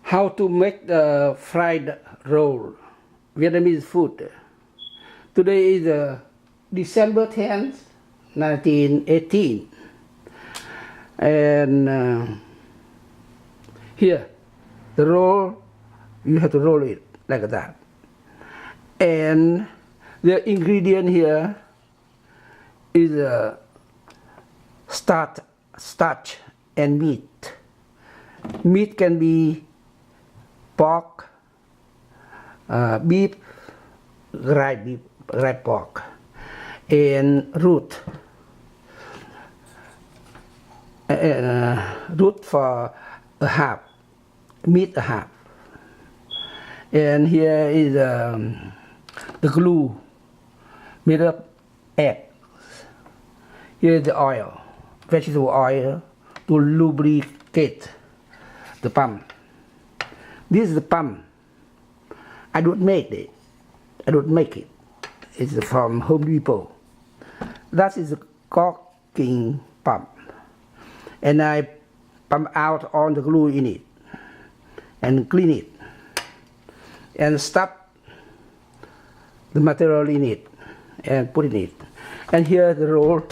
How to make the fried roll, Vietnamese food. Today is December 10th, 1918. And here, the roll, you have to roll it like that. And the ingredient here is starch and meat. Meat can be pork, beef, dried pork, and root. Root for a half, meat a half. And here is the glue made of eggs. Here is the oil, vegetable oil to lubricate the pump. This is the pump. I don't make it. It's from Home Depot. That is a caulking pump. And I pump out all the glue in it and clean it and stuff the material in it and put in it. And here the roll.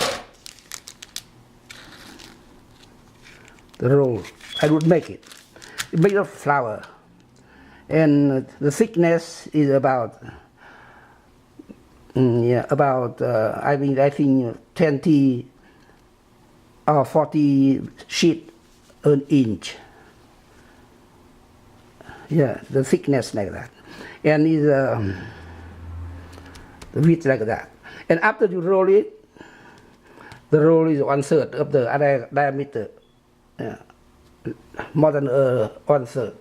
I would make it. It's made of flour. And the thickness is about I think 20 or 40 sheet an inch. Yeah, the thickness like that. And is the width like that. And after you roll it, the roll is 1/3 of the other diameter. Yeah, more than 1/3.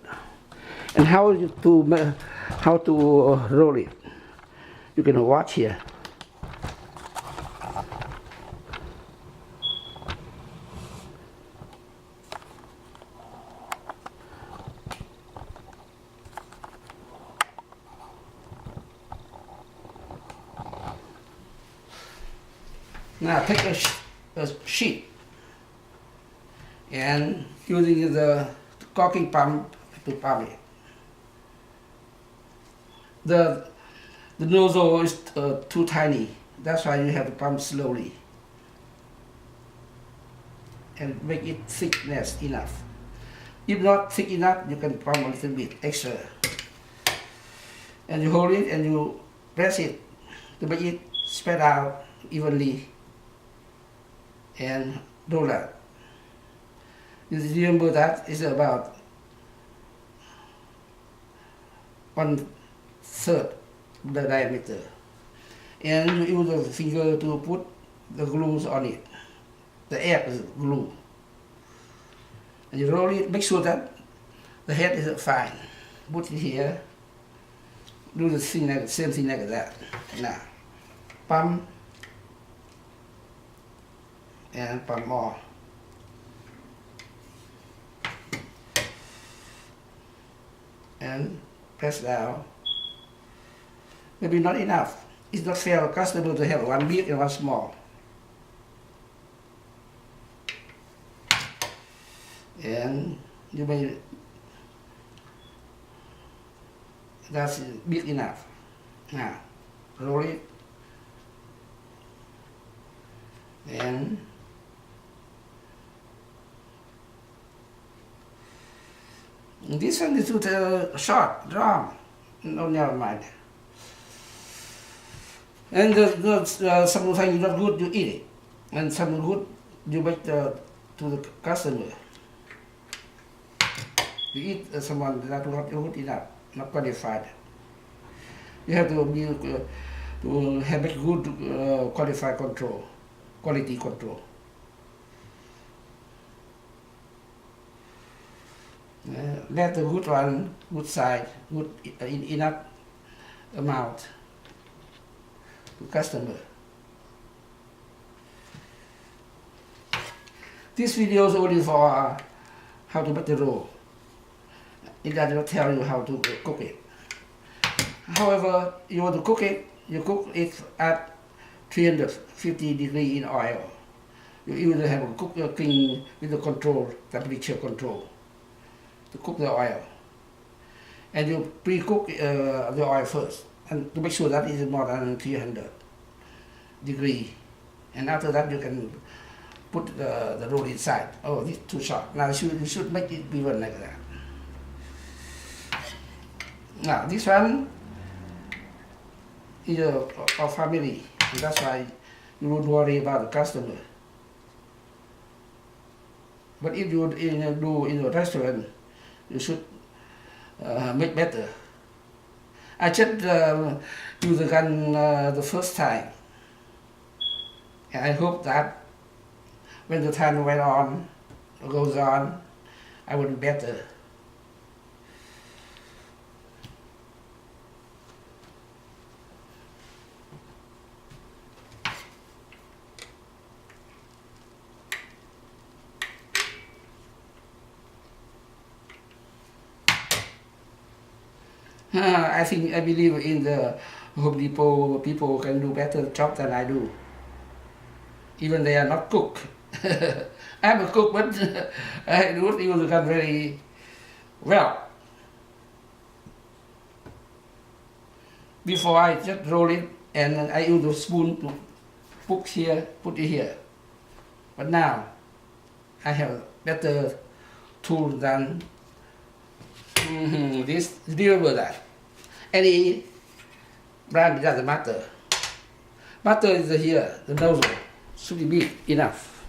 And how to roll it? You can watch here. Now take a sheet and using the caulking pump to pump it. The nozzle is too tiny. That's why you have to pump slowly and make it thickness enough. If not thick enough, you can pump a little bit extra. And you hold it and you press it to make it spread out evenly and roll out. You remember that is about 1/3 the diameter. And you use the finger to put the glues on it. The egg is glue. And you roll it, make sure that the head is fine. Put it here. Do the same thing like that. Now, pump and pump more. And press down. Maybe not enough. It's not fair for a customer to have one big and one small. And you may, that's big enough. Now, roll it. And this one is too short, long. No, never mind. And sometimes not good, you eat it. And some good, you make to the customer. You eat someone that not good enough, not qualified. You have to be to have a good qualified control, quality control. Let the good one, good side, good enough amount to customer. This video is only for how to make the roll. It does not tell you how to cook it. However, you want to cook it, you cook it at 350 degrees in oil. You even have a cooking with the control, temperature control, to cook the oil. and you pre-cook the oil first, and to make sure that it is more than 300 degree, and after that you can put the roll inside. Oh, this is too short. Now you should make it even like that. Now this one is a family, and that's why you don't worry about the customer. But if you do in a restaurant, you should make better. I just use the gun the first time, and I hope that when the time goes on, I will be better. I believe in the Home Depot people can do better job than I do. Even they are not cook. I'm a cook, but I don't use the gun very well. Before I just roll it and I use the spoon to put it here. But now I have better tool than this. Remember that. Any brand doesn't matter. Matter is here, the nozzle should be big enough.